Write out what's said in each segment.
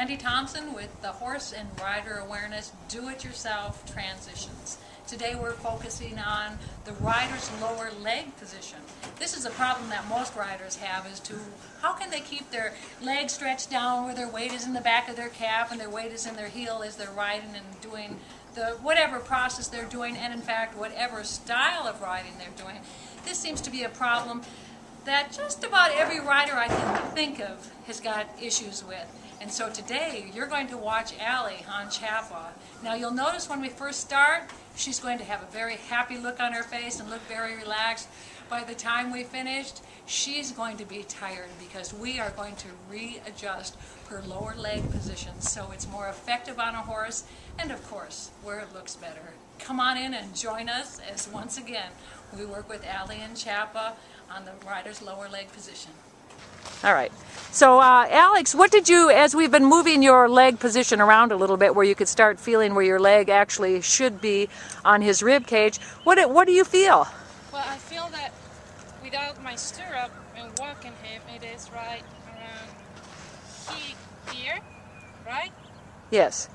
Wendy Thompson with the Horse and Rider Awareness Do-It-Yourself Transitions. Today we're focusing on the rider's lower leg position. This is a problem that most riders have, as to how can they keep their legs stretched down where their weight is in the back of their calf and their weight is in their heel as they're riding and doing the whatever process they're doing, and in fact whatever style of riding they're doing. This seems to be a problem that just about every rider I can think of has got issues with. And so today you're going to watch Allie on Chapa. Now you'll notice when we first start, she's going to have a very happy look on her face and look very relaxed. By the time we finished, she's going to be tired because we are going to readjust her lower leg position so it's more effective on a horse and of course where it looks better. Come on in and join us as once again we work with Allie and Chapa on the rider's lower leg position. All right. So, Alex, what did you, as we've been moving your leg position around a little bit where you could start feeling where your leg actually should be on his rib cage, what do you feel? Well, I feel that without my stirrup and walking him, it is right around here, right? Yes.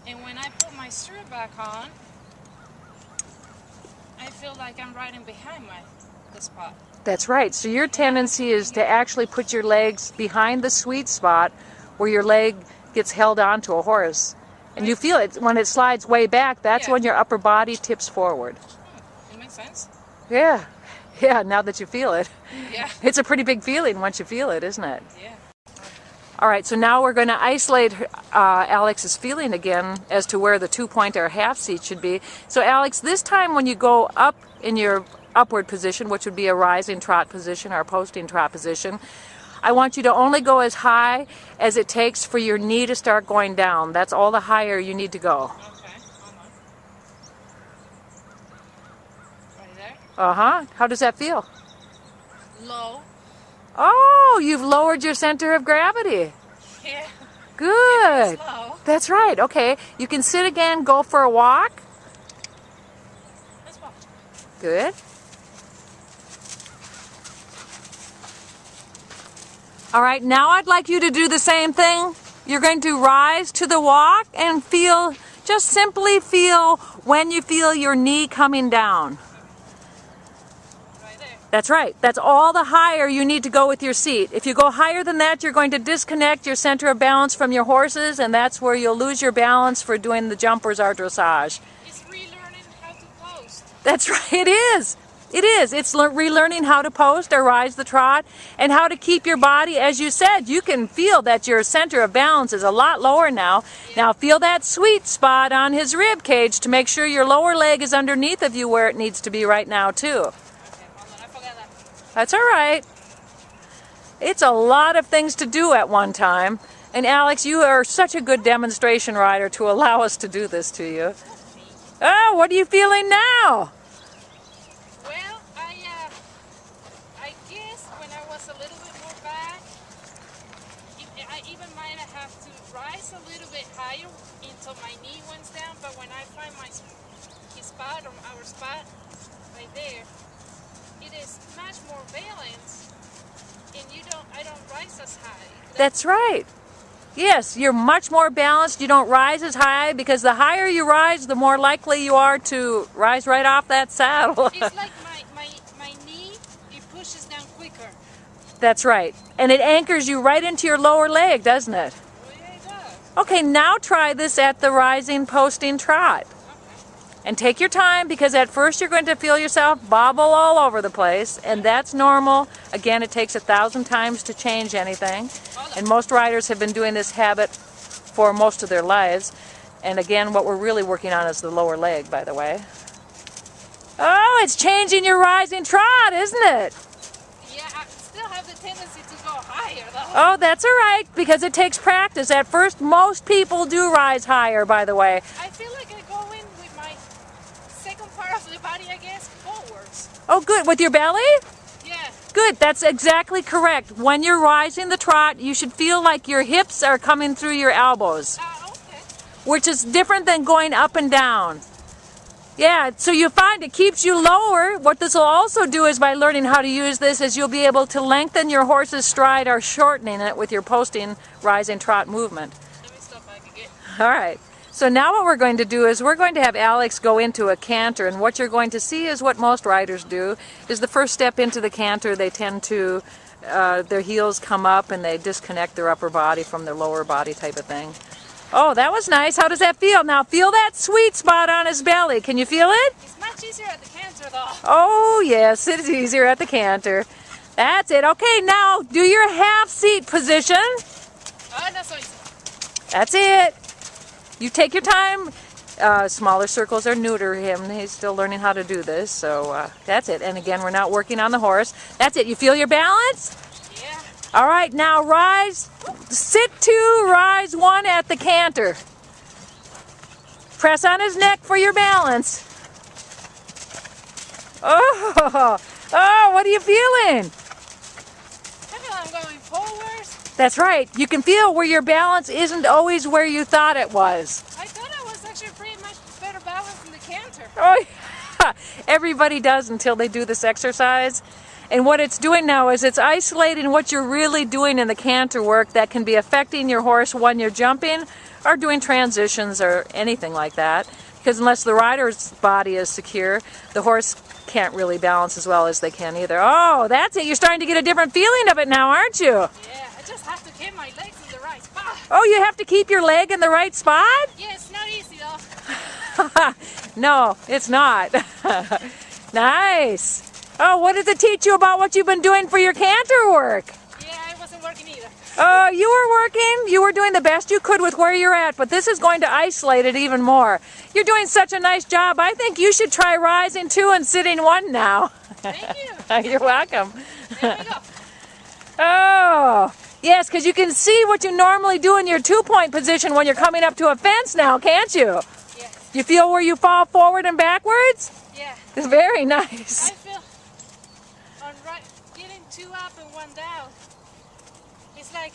And when I put my stirrup back on, I feel like I'm riding behind the spot. That's right. So your tendency is to actually put your legs behind the sweet spot where your leg gets held onto a horse. And you feel it when it slides way back, that's when your upper body tips forward. It makes sense. Yeah. Yeah, now that you feel it. Yeah. It's a pretty big feeling once you feel it, isn't it? Yeah. All right, so now we're going to isolate Alex's feeling again as to where the two-point or half seat should be. So Alex, this time when you go up in your upward position, which would be a rising trot position or a posting trot position, I want you to only go as high as it takes for your knee to start going down. That's all the higher you need to go. Okay, hold on. Right there? Uh-huh. How does that feel? Low. Oh, you've lowered your center of gravity. Yeah. Good. Slow. That's right. Okay. You can sit again, go for a walk. Let's walk. Good. All right, now I'd like you to do the same thing. You're going to rise to the walk and feel, just simply feel when you feel your knee coming down. Right there. That's right. That's all the higher you need to go with your seat. If you go higher than that, you're going to disconnect your center of balance from your horses, and that's where you'll lose your balance for doing the jumpers or dressage. It's relearning how to post. That's right, it is. It is. It's relearning how to post or rise the trot and how to keep your body. As you said, you can feel that your center of balance is a lot lower now. Yeah. Now feel that sweet spot on his rib cage to make sure your lower leg is underneath of you where it needs to be right now too. Okay, hold on, I forgot that. That's all right. It's a lot of things to do at one time. And Alex, you are such a good demonstration rider to allow us to do this to you. Oh, what are you feeling now? I even might have to rise a little bit higher until my knee went down, but when I find his spot or our spot right there, it is much more balanced and I don't rise as high. That's right. Yes, you're much more balanced. You don't rise as high because the higher you rise, the more likely you are to rise right off that saddle. It's like my knee, it pushes down quicker. That's right. And it anchors you right into your lower leg, doesn't it? Oh, yeah, it does. Okay, now try this at the rising posting trot. Okay. And take your time because at first you're going to feel yourself bobble all over the place, and that's normal. Again, it takes 1,000 times to change anything. And most riders have been doing this habit for most of their lives. And again, what we're really working on is the lower leg, by the way. Oh, it's changing your rising trot, isn't it? Yeah, I still have the tendency to go higher, though. Oh, that's all right, because it takes practice. At first, most people do rise higher, by the way. I feel like I go in with my second part of the body, I guess, forwards. Oh, good. With your belly? Yeah. Good. That's exactly correct. When you're rising the trot, you should feel like your hips are coming through your elbows, Okay. which is different than going up and down. Yeah, so you find it keeps you lower. What this will also do is by learning how to use this is you'll be able to lengthen your horse's stride or shortening it with your posting, rising, trot movement. Let me stop. All right. So now what we're going to do is we're going to have Alex go into a canter, and what you're going to see is what most riders do, is the first step into the canter, they tend to, their heels come up and they disconnect their upper body from their lower body type of thing. Oh, that was nice. How does that feel? Now feel that sweet spot on his belly. Can you feel it? It's much easier at the canter though. Oh, yes, it's easier at the canter. That's it. Okay, now do your half seat position. Oh, not so easy. That's it. You take your time. Smaller circles are new to him. He's still learning how to do this, so that's it. And again, we're not working on the horse. That's it. You feel your balance? Yeah. All right, now rise. Sit 2, rise 1 at the canter. Press on his neck for your balance. Oh, what are you feeling? I feel I'm going forward. That's right. You can feel where your balance isn't always where you thought it was. I thought I was actually pretty much better balanced in the canter. Oh, yeah. Everybody does until they do this exercise. And what it's doing now is it's isolating what you're really doing in the canter work that can be affecting your horse when you're jumping or doing transitions or anything like that. Because unless the rider's body is secure, the horse can't really balance as well as they can either. Oh, that's it. You're starting to get a different feeling of it now, aren't you? Yeah, I just have to keep my legs in the right spot. Oh, you have to keep your leg in the right spot? Yeah, it's not easy though. No, it's not. Nice. Oh, what does it teach you about what you've been doing for your canter work? Yeah, I wasn't working either. Oh, you were working. You were doing the best you could with where you're at, but this is going to isolate it even more. You're doing such a nice job. I think you should try rising 2 and sitting 1 now. Thank you. You're welcome. There we go. Oh, yes, because you can see what you normally do in your 2-point position when you're coming up to a fence now, can't you? Yeah. You feel where you fall forward and backwards? Yeah. It's very nice. I feel on getting 2 up and 1 down. It's like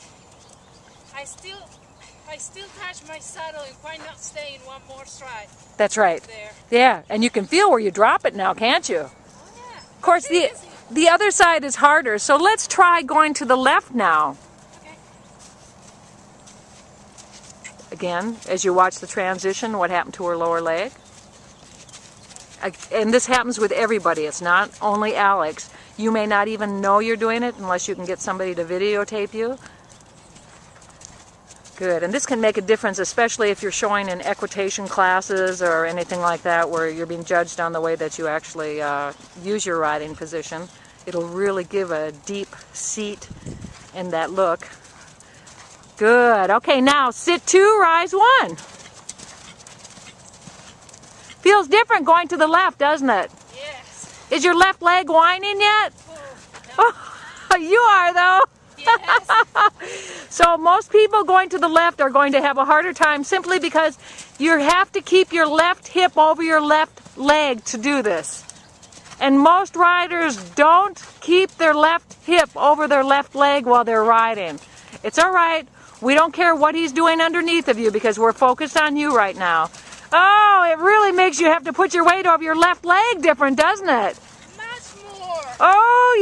I still touch my saddle and quite not stay in 1 more stride. That's right. There. Yeah, and you can feel where you drop it now, can't you? Oh yeah. Of course, the other side is harder, so let's try going to the left now. Okay. Again, as you watch the transition, what happened to her lower leg? And this happens with everybody. It's not only Alex. You may not even know you're doing it unless you can get somebody to videotape you. Good. And this can make a difference, especially if you're showing in equitation classes or anything like that where you're being judged on the way that you actually use your riding position. It'll really give a deep seat in that look. Good. Okay, now sit 2, rise 1. Feels different going to the left, doesn't it? Yes. Is your left leg whining yet? Oh, Oh, you are though. yes. So most people going to the left are going to have a harder time simply because you have to keep your left hip over your left leg to do this. And most riders don't keep their left hip over their left leg while they're riding. It's all right. We don't care what he's doing underneath of you because we're focused on you right now. Oh, it really makes you have to put your weight over your left leg different, doesn't it? Much more. Oh,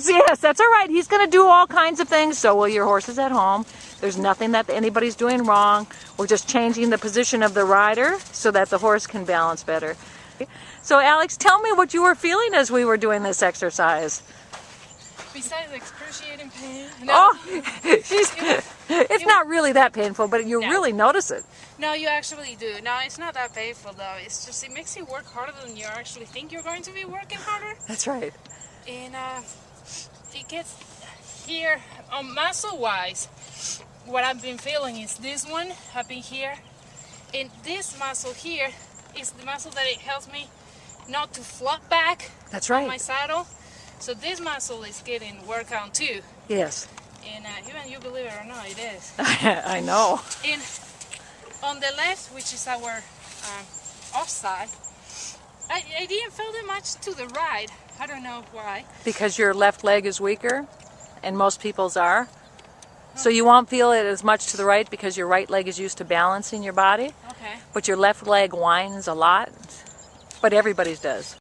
yes, that's all right. He's going to do all kinds of things. So will your horses at home. There's nothing that anybody's doing wrong. We're just changing the position of the rider so that the horse can balance better. So, Alex, tell me what you were feeling as we were doing this exercise. Besides the excruciating pain. Oh, it's not really that painful, but you really notice it. No, you actually do. No, it's not that painful though. It's just, it makes you work harder than you actually think you're going to be working harder. That's right. And it gets here, muscle-wise, what I've been feeling is this one up in here. And this muscle here is the muscle that it helps me not to flop back That's on my right. saddle. So this muscle is getting work on too. Yes. And even you believe it or not, it is. I know. And on the left, which is our offside, I didn't feel that much to the right. I don't know why. Because your left leg is weaker, and most people's are. So you won't feel it as much to the right because your right leg is used to balancing your body. Okay. But your left leg whines a lot. But everybody's does.